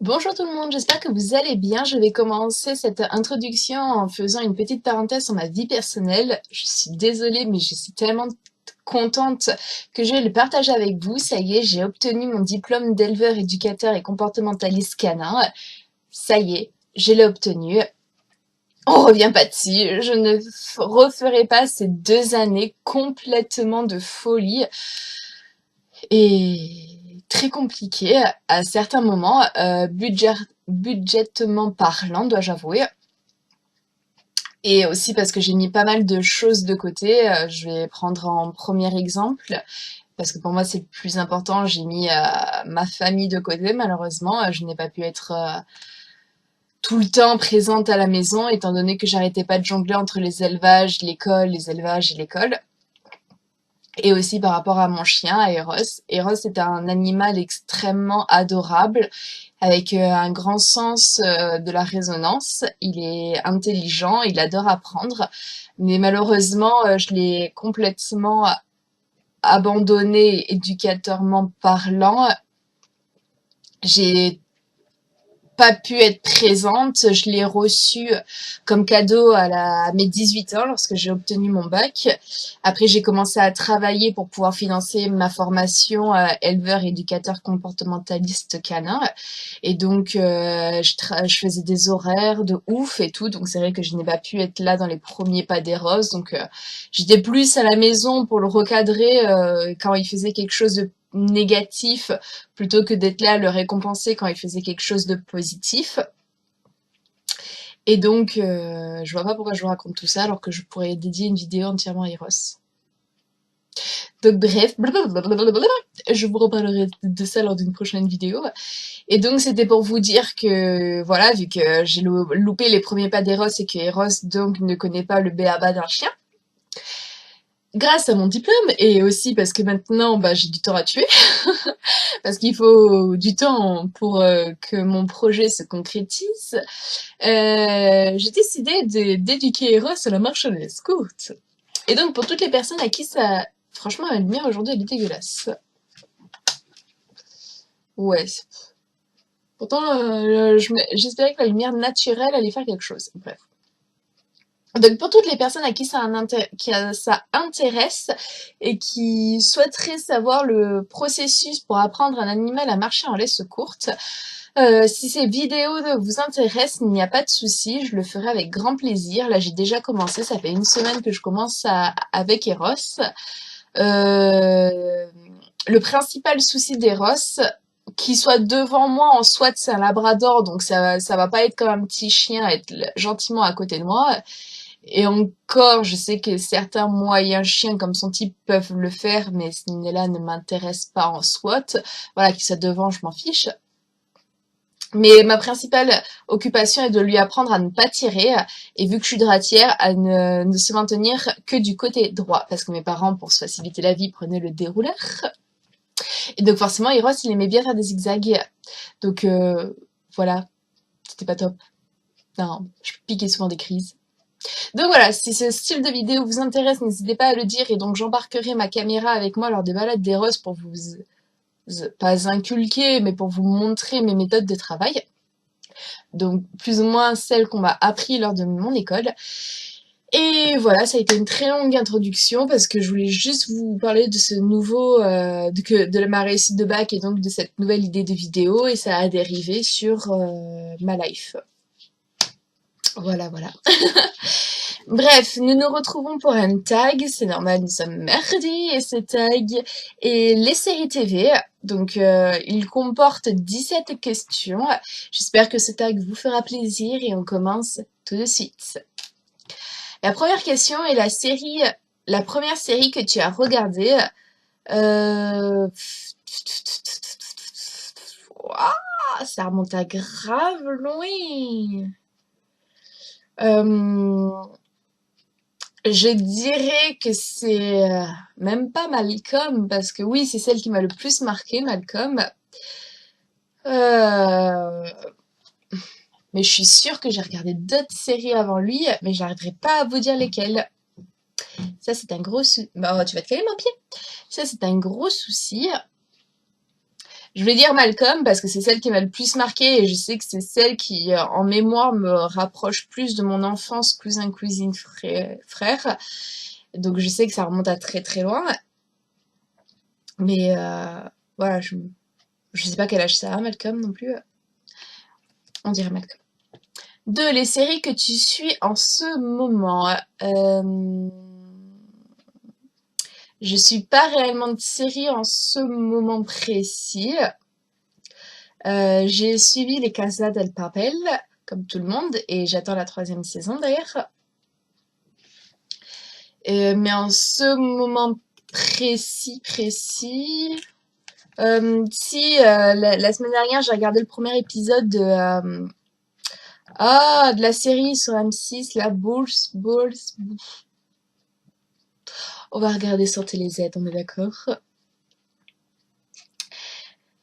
Bonjour tout le monde, j'espère que vous allez bien. Je vais commencer cette introduction en faisant une petite parenthèse sur ma vie personnelle. Je suis désolée, mais je suis tellement contente que je vais le partager avec vous. Ça y est, j'ai obtenu mon diplôme d'éleveur, éducateur et comportementaliste canin. Ça y est, je l'ai obtenu. On revient pas dessus. Je ne referai pas ces 2 années complètement de folie et très compliquées à certains moments, budgétement parlant, dois-je avouer. Et aussi parce que j'ai mis pas mal de choses de côté. Je vais prendre en premier exemple, parce que pour moi c'est le plus important. J'ai mis ma famille de côté, malheureusement. Je n'ai pas pu être tout le temps présente à la maison, étant donné que j'arrêtais pas de jongler entre les élevages, l'école, les élevages et l'école. Et aussi par rapport à mon chien, à Eros. Eros est un animal extrêmement adorable, avec un grand sens de la résonance. Il est intelligent, il adore apprendre, mais malheureusement, je l'ai complètement abandonné éducateurement parlant. J'ai pas pu être présente. Je l'ai reçu comme cadeau à mes 18 ans lorsque j'ai obtenu mon bac. Après, j'ai commencé à travailler pour pouvoir financer ma formation éleveur éducateur comportementaliste canin. Et donc, je faisais des horaires de ouf et tout. Donc, c'est vrai que je n'ai pas pu être là dans les premiers pas des roses. Donc, j'étais plus à la maison pour le recadrer quand il faisait quelque chose de négatif plutôt que d'être là à le récompenser quand il faisait quelque chose de positif. Et donc, je vois pas pourquoi je vous raconte tout ça alors que je pourrais dédier une vidéo entièrement à Eros. Donc bref, je vous reparlerai de ça lors d'une prochaine vidéo. Et donc c'était pour vous dire que voilà, vu que j'ai loupé les premiers pas d'Eros et que Eros donc ne connaît pas le b.a.-ba d'un chien, grâce à mon diplôme et aussi parce que maintenant bah, j'ai du temps à tuer, parce qu'il faut du temps pour que mon projet se concrétise, j'ai décidé d'éduquer Eros à la marche des scouts. Et donc pour toutes les personnes à qui ça... Franchement, la lumière aujourd'hui elle est dégueulasse. Ouais. Pourtant, j'espérais que la lumière naturelle allait faire quelque chose. Bref. Donc pour toutes les personnes à qui ça intéresse et qui souhaiteraient savoir le processus pour apprendre un animal à marcher en laisse courte, si ces vidéos vous intéressent, il n'y a pas de souci, je le ferai avec grand plaisir. Là j'ai déjà commencé, ça fait une semaine que je commence avec Eros. Euh, le principal souci d'Eros, qu'il soit devant moi, en soit c'est un labrador, donc ça va pas être comme un petit chien, être gentiment à côté de moi. Et encore, je sais que certains moyens chiens comme son type peuvent le faire, mais ce là ne m'intéresse pas en SWAT. Voilà, qu'il soit devant, je m'en fiche. Mais ma principale occupation est de lui apprendre à ne pas tirer, et vu que je suis droitière, à ne se maintenir que du côté droit. Parce que mes parents, pour se faciliter la vie, prenaient le dérouleur. Et donc forcément, Eros, il aimait bien faire des zigzags. Donc voilà, c'était pas top. Non, je piquais souvent des crises. Donc voilà, si ce style de vidéo vous intéresse, n'hésitez pas à le dire et donc j'embarquerai ma caméra avec moi lors des balades d'Eros pour vous, pas inculquer, mais pour vous montrer mes méthodes de travail. Donc plus ou moins celles qu'on m'a appris lors de mon école. Et voilà, ça a été une très longue introduction parce que je voulais juste vous parler de ce nouveau, de ma réussite de bac et donc de cette nouvelle idée de vidéo et ça a dérivé sur ma life. Voilà, voilà. Bref, nous nous retrouvons pour un tag, c'est normal, nous sommes mercredi, et ce tag est les séries TV. Donc, il comporte 17 questions. J'espère que ce tag vous fera plaisir et on commence tout de suite. La première question est la première série que tu as regardée. Euh... Ouah, ça remonte à grave loin. Je dirais que c'est même pas Malcolm, parce que oui, c'est celle qui m'a le plus marqué, Malcolm. Euh, mais je suis sûre que j'ai regardé d'autres séries avant lui, mais j'arriverai pas à vous dire lesquelles. Ça, c'est un gros souci. Bah, tu vas te calmer mon pied. Ça, c'est un gros souci. Je vais dire Malcolm parce que c'est celle qui m'a le plus marqué et je sais que c'est celle qui, en mémoire, me rapproche plus de mon enfance, cousin, cousine, frère. Donc je sais que ça remonte à très très loin. Mais voilà, je sais pas quel âge ça a, Malcolm non plus. On dirait Malcolm. 2. Les séries que tu suis en ce moment. Je suis pas réellement de série en ce moment précis. J'ai suivi les Casa del Papel, comme tout le monde, et j'attends la 3e saison d'ailleurs. Mais en ce moment précis, si la semaine dernière j'ai regardé le premier épisode de la série sur M6, la Bulls. On va regarder sur TéléZ, on est d'accord.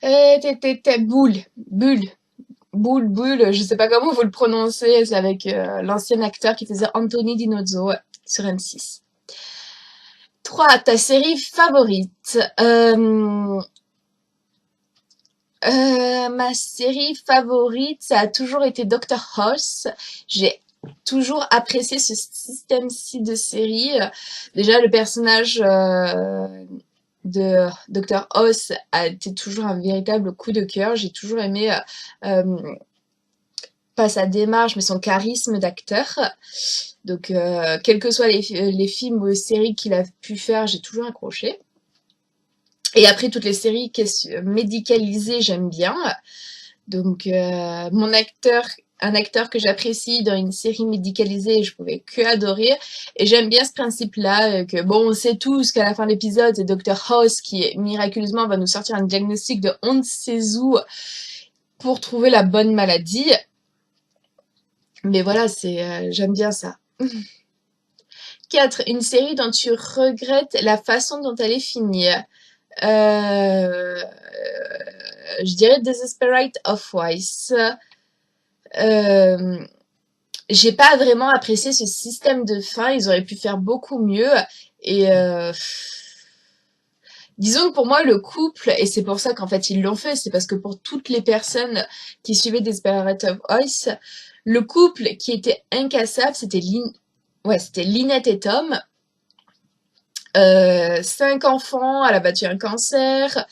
Bull, je sais pas comment vous le prononcez, c'est avec l'ancien acteur qui faisait Anthony Dinozzo sur M6. 3. Ta série favorite. Ma série favorite, ça a toujours été Dr House. J'ai toujours apprécié ce système-ci de série. Déjà, le personnage de Dr House a été toujours un véritable coup de cœur. J'ai toujours aimé pas sa démarche, mais son charisme d'acteur. Donc, quels que soient les films ou les séries qu'il a pu faire, j'ai toujours accroché. Et après, toutes les séries médicalisées, j'aime bien. Donc, un acteur que j'apprécie dans une série médicalisée, je pouvais que adorer. Et j'aime bien ce principe-là, que bon, on sait tous qu'à la fin de l'épisode, c'est Dr House qui, miraculeusement, va nous sortir un diagnostic de on ne sait où pour trouver la bonne maladie. Mais voilà, j'aime bien ça. 4. Une série dont tu regrettes la façon dont elle est finie. Je dirais Desperate Housewives. J'ai pas vraiment apprécié ce système de fin. Ils auraient pu faire beaucoup mieux. Et disons que pour moi, le couple, et c'est pour ça qu'en fait ils l'ont fait, c'est parce que pour toutes les personnes qui suivaient Desperate Housewives, le couple qui était incassable, c'était Lynette et Tom. 5 enfants, elle a battu un cancer.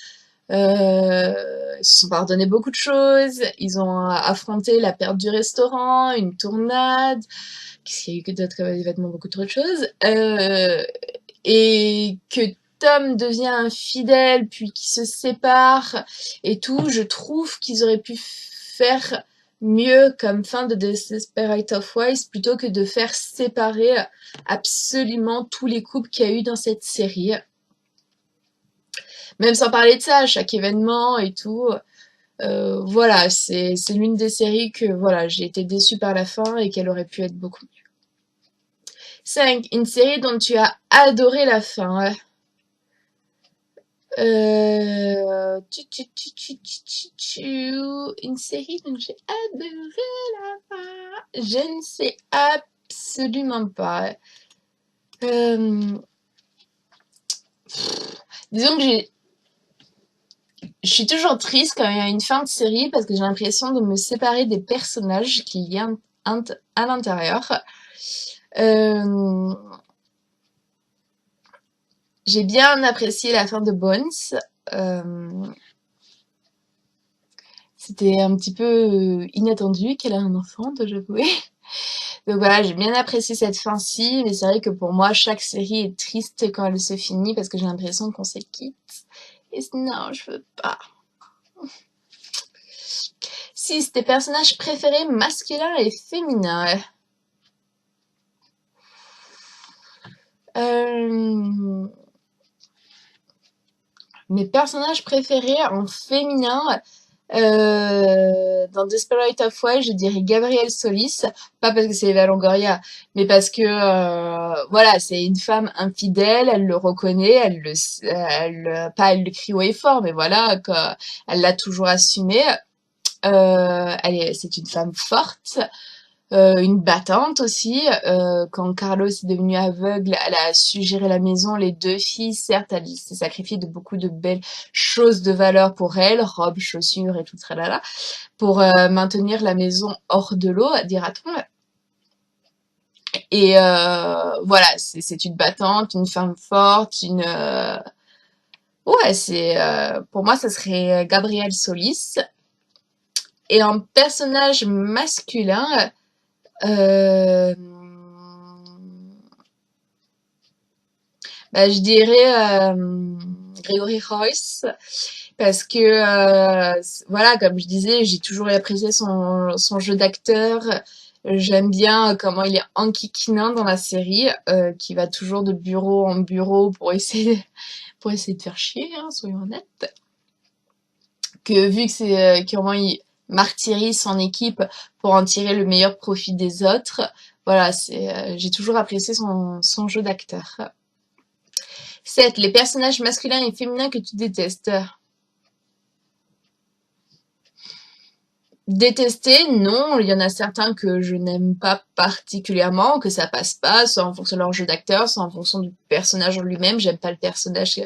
Ils se sont pardonnés beaucoup de choses. Ils ont affronté la perte du restaurant, une tournade. Qu'est-ce qu'il y a eu que d'autre comme événement? Beaucoup trop de choses. Et que Tom devient infidèle, puis qu'il se sépare et tout. Je trouve qu'ils auraient pu faire mieux comme fin de Desperate Housewives plutôt que de faire séparer absolument tous les couples qu'il y a eu dans cette série. Même sans parler de ça, à chaque événement et tout. Voilà, c'est l'une des séries que voilà, j'ai été déçue par la fin et qu'elle aurait pu être beaucoup mieux. 5. Une série dont tu as adoré la fin. Une série dont j'ai adoré la fin. Je ne sais absolument pas. Disons que je suis toujours triste quand il y a une fin de série parce que j'ai l'impression de me séparer des personnages qu'il y a à l'intérieur. J'ai bien apprécié la fin de Bones. C'était un petit peu inattendu qu'elle a un enfant, dois j'avouer. Donc voilà, j'ai bien apprécié cette fin-ci, mais c'est vrai que pour moi, chaque série est triste quand elle se finit parce que j'ai l'impression qu'on se quitte. Et non, je veux pas. 6. Tes personnages préférés masculins et féminins. Mes personnages préférés en féminin, dans Desperate Housewives, je dirais Gabrielle Solis, pas parce que c'est Eva Longoria, mais parce que voilà, c'est une femme infidèle, elle le reconnaît, elle le crie haut et fort, mais voilà, elle l'a toujours assumé. C'est une femme forte. Une battante aussi. Quand Carlos est devenu aveugle, elle a su gérer la maison. Les deux filles, certes, elle s'est sacrifiée de beaucoup de belles choses de valeur pour elle, robes, chaussures et tout tralala, pour maintenir la maison hors de l'eau, dira-t-on. Et voilà, c'est une battante, une femme forte, ouais, pour moi, ça serait Gabrielle Solis. Et en personnage masculin, euh, bah, je dirais Gregory Royce, parce que voilà, comme je disais, j'ai toujours apprécié son jeu d'acteur. J'aime bien comment il est enquiquinant dans la série, qui va toujours de bureau en bureau pour essayer de faire chier, hein, soyons honnêtes. Que vu que c'est comment il martyrise son équipe pour en tirer le meilleur profit des autres, voilà, j'ai toujours apprécié son jeu d'acteur. 7. Les personnages masculins et féminins que tu détestes. Détester, non, il y en a certains que je n'aime pas particulièrement, que ça passe pas, soit en fonction de leur jeu d'acteur, soit en fonction du personnage en lui-même. J'aime pas le personnage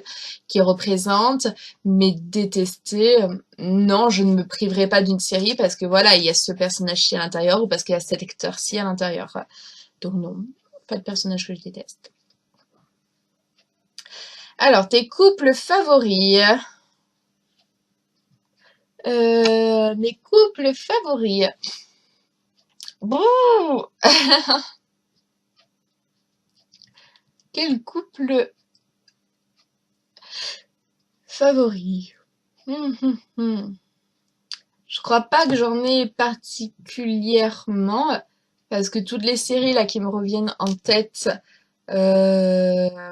qu'il représente, mais détester, non, je ne me priverai pas d'une série parce que voilà, il y a ce personnage-ci à l'intérieur ou parce qu'il y a cet acteur-ci à l'intérieur. Donc non, pas de personnage que je déteste. Alors, tes couples favoris. Mes couples favoris. Bon, quel couple favori? Hum, hum, hum. Je crois pas que j'en ai particulièrement, parce que toutes les séries là qui me reviennent en tête,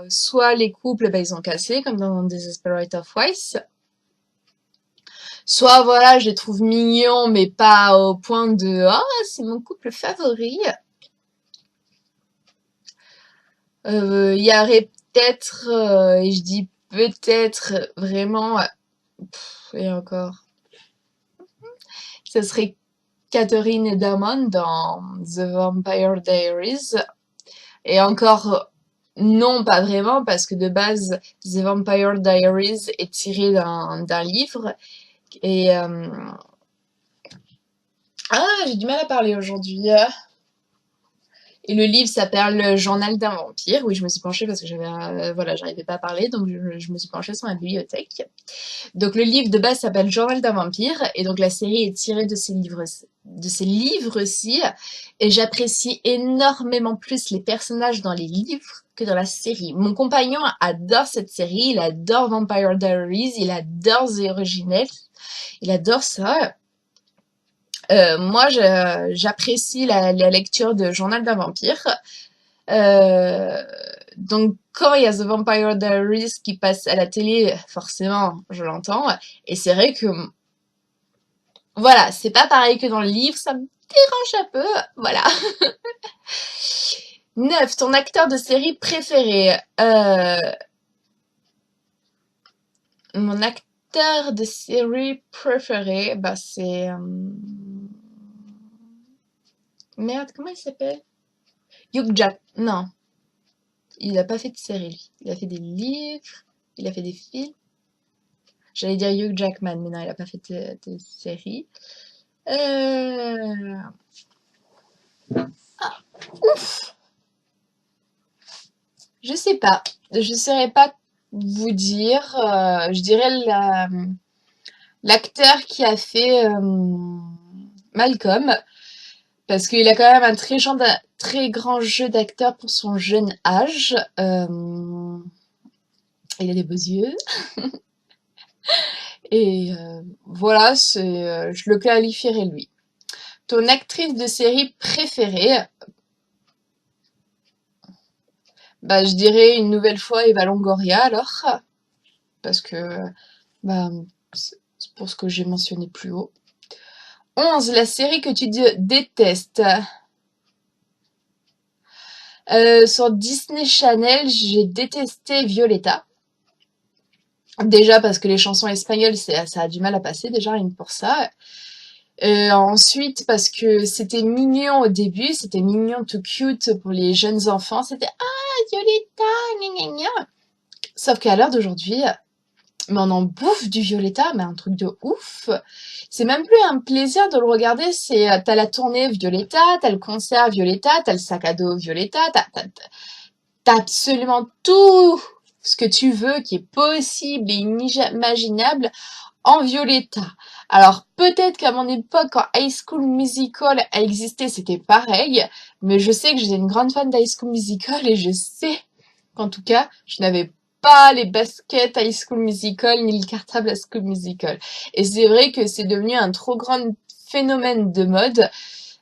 soit les couples, bah, ils ont cassé, comme dans Desperate Housewives, soit voilà, je les trouve mignons, mais pas au point de ah, c'est mon couple favori. Il y aurait peut-être, et je dis peut-être vraiment, et encore, ce serait Catherine et Damon dans The Vampire Diaries. Et encore, non, pas vraiment, parce que de base, The Vampire Diaries est tiré d'un livre. Et ah, j'ai du mal à parler aujourd'hui. Et le livre s'appelle Le Journal d'un vampire. Oui, je me suis penchée parce que voilà, j'arrivais pas à parler, donc je me suis penchée sur ma bibliothèque. Donc le livre de base s'appelle Journal d'un vampire, et donc la série est tirée de ces livres-ci, et j'apprécie énormément plus les personnages dans les livres que dans la série. Mon compagnon adore cette série, il adore Vampire Diaries, il adore The Originals, il adore ça. Moi, j'apprécie la lecture de Journal d'un vampire. Euh, donc, quand il y a The Vampire Diaries qui passe à la télé, forcément, je l'entends. Et c'est vrai que, voilà, c'est pas pareil que dans le livre, ça me dérange un peu. Voilà. 9. Ton acteur de série préféré. Mon acteur de série préféré, bah c'est... Merde, comment il s'appelle? Hugh Jack... Non, il a pas fait de série, lui. Il a fait des livres, il a fait des films. J'allais dire Hugh Jackman, mais non, il a pas fait de série. Euh... Ah, ouf! Je sais pas. Je saurais pas vous dire. Je dirais l'acteur qui a fait Malcolm. Parce qu'il a quand même un très grand jeu d'acteur pour son jeune âge. Il a des beaux yeux. Et voilà, je le qualifierais lui. Ton actrice de série préférée, bah, je dirais une nouvelle fois Eva Longoria alors. Parce que, bah, c'est pour ce que j'ai mentionné plus haut. 11. La série que tu détestes. Sur Disney Channel, j'ai détesté Violetta. Déjà parce que les chansons espagnoles, ça a du mal à passer déjà, rien que pour ça. Et ensuite, parce que c'était mignon au début, c'était mignon tout cute pour les jeunes enfants, c'était «Ah, Violetta, gna gna gna». Sauf qu'à l'heure d'aujourd'hui, mais on en bouffe du Violetta, mais un truc de ouf. C'est même plus un plaisir de le regarder, c'est t'as la tournée Violetta, t'as le concert Violetta, t'as le sac à dos Violetta, t'as absolument tout ce que tu veux qui est possible et inimaginable en Violetta. Alors peut-être qu'à mon époque, quand High School Musical a existé, c'était pareil, mais je sais que j'étais une grande fan d'High School Musical et je sais qu'en tout cas, je n'avais pas les baskets High School Musical ni le cartable High School Musical. Et c'est vrai que c'est devenu un trop grand phénomène de mode.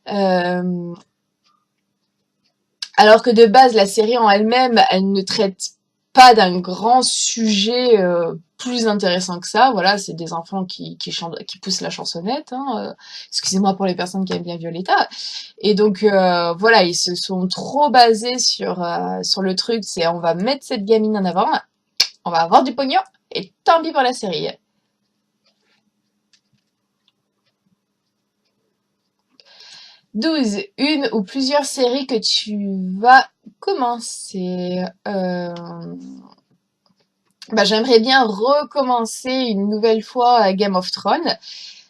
Euh, Alors que de base, la série en elle-même, elle ne traite pas d'un grand sujet plus intéressant que ça. Voilà, c'est des enfants qui chantent, qui poussent la chansonnette. Hein, excusez-moi pour les personnes qui aiment bien Violetta. Et donc voilà, ils se sont trop basés sur le truc. C'est on va mettre cette gamine en avant, on va avoir du pognon et tant pis pour la série. 12, une ou plusieurs séries que tu vas commencer. Bah, j'aimerais bien recommencer une nouvelle fois Game of Thrones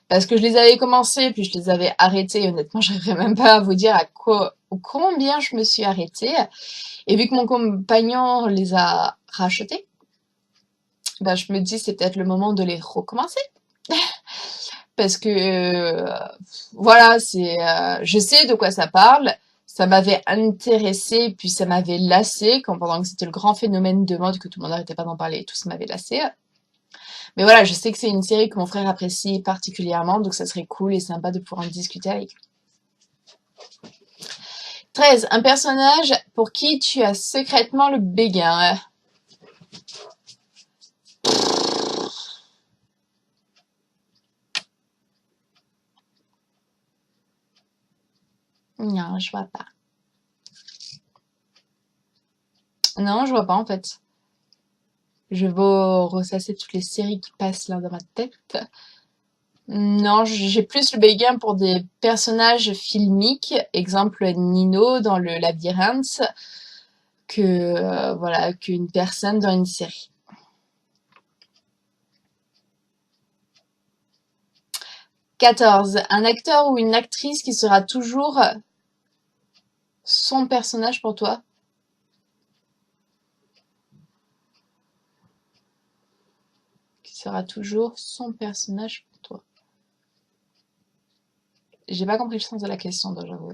parce que je les avais commencés puis je les avais arrêtés. Honnêtement, j'arriverais même pas à vous dire à quoi ou combien je me suis arrêtée. Et vu que mon compagnon les a rachetés, bah, je me dis c'est peut-être le moment de les recommencer parce que voilà, je sais de quoi ça parle. Ça m'avait intéressé puis ça m'avait lassé quand pendant que c'était le grand phénomène de mode que tout le monde n'arrêtait pas d'en parler et tout ça m'avait lassé. Mais voilà, je sais que c'est une série que mon frère apprécie particulièrement, donc ça serait cool et sympa de pouvoir en discuter avec lui. 13. Un personnage pour qui tu as secrètement le béguin. Non, je vois pas. Non, je vois pas en fait. Je vais ressasser toutes les séries qui passent là dans ma tête. Non, j'ai plus le béguin pour des personnages filmiques, exemple Nino dans le Labyrinthe, que voilà, qu'une personne dans une série. 14. Un acteur ou une actrice qui sera toujours son personnage pour toi. Qui sera toujours son personnage pour toi. J'ai pas compris le sens de la question, donc j'avoue.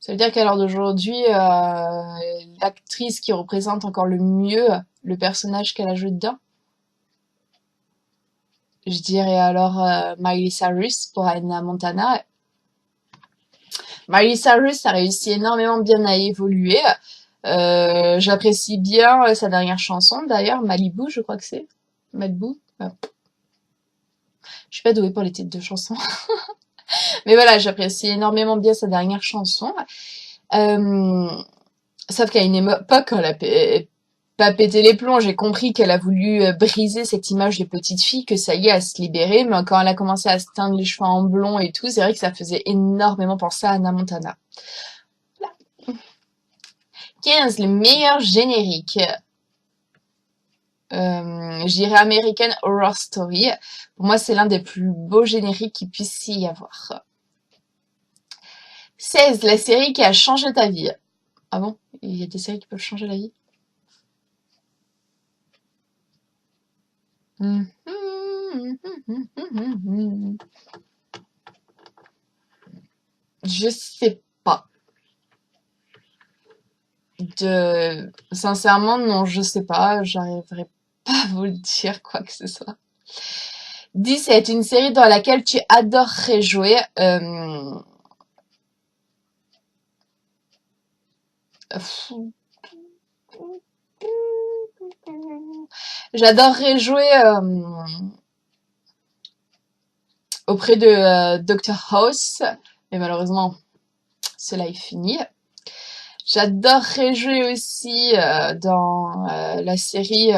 Ça veut dire qu'à l'heure d'aujourd'hui, l'actrice qui représente encore le mieux le personnage qu'elle a joué dedans, je dirais alors Miley Cyrus pour Hannah Montana. Miley Cyrus a réussi énormément bien à évoluer. J'apprécie bien sa dernière chanson d'ailleurs, Malibu, je crois que c'est. Malibu. Je suis pas douée pour les titres de chansons. Mais voilà, j'apprécie énormément bien sa dernière chanson. Euh, Sauf qu'à une époque, quand elle a pas pété les plombs, j'ai compris qu'elle a voulu briser cette image de petite fille, que ça y est, elle se libérer. Mais quand elle a commencé à se teindre les cheveux en blond et tout, c'est vrai que ça faisait énormément penser à Hannah Montana. Voilà. 15, le meilleur générique. Je dirais American Horror Story. Pour moi, c'est l'un des plus beaux génériques qu'il puisse y avoir. 16, la série qui a changé ta vie. Ah bon? Il y a des séries qui peuvent changer la vie? Je sais pas. Sincèrement, non, je sais pas. J'arriverai pas à vous le dire quoi que ce soit. 17, une série dans laquelle tu adorerais jouer. J'adorerais jouer auprès de Dr House, mais malheureusement, cela est fini. J'adorerais jouer aussi dans la série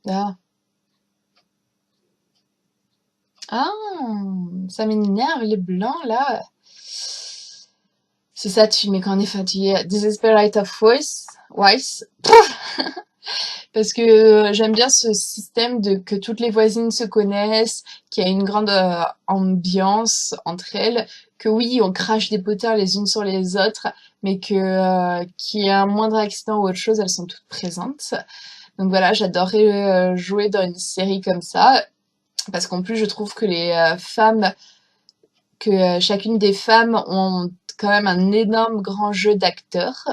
ah. Ah, ça m'énerve, les blancs, là. C'est ça, tu mets quand on est fatigué. Desperate of Voice, Wise. Parce que j'aime bien ce système de que toutes les voisines se connaissent, qu'il y a une grande ambiance entre elles, que oui, on crache des poteurs les unes sur les autres, mais que qu'il y ait un moindre accident ou autre chose, elles sont toutes présentes. Donc voilà, j'adorerais jouer dans une série comme ça, parce qu'en plus je trouve que les femmes, que chacune des femmes ont quand même un énorme grand jeu d'acteurs.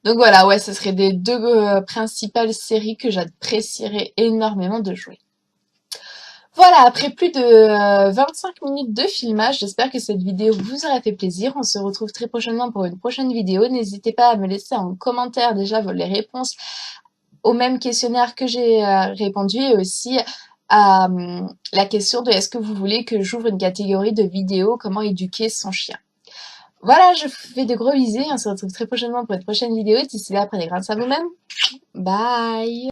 Donc voilà, ouais, ce serait des deux principales séries que j'apprécierais énormément de jouer. Voilà, après plus de 25 minutes de filmage, j'espère que cette vidéo vous aura fait plaisir. On se retrouve très prochainement pour une prochaine vidéo. N'hésitez pas à me laisser en commentaire déjà les réponses au même questionnaire que j'ai répondu et aussi à la question de est-ce que vous voulez que j'ouvre une catégorie de vidéos comment éduquer son chien. Voilà, je vous fais de gros bisous et on se retrouve très prochainement pour une prochaine vidéo. D'ici là, prenez grâce à vous-même. Bye!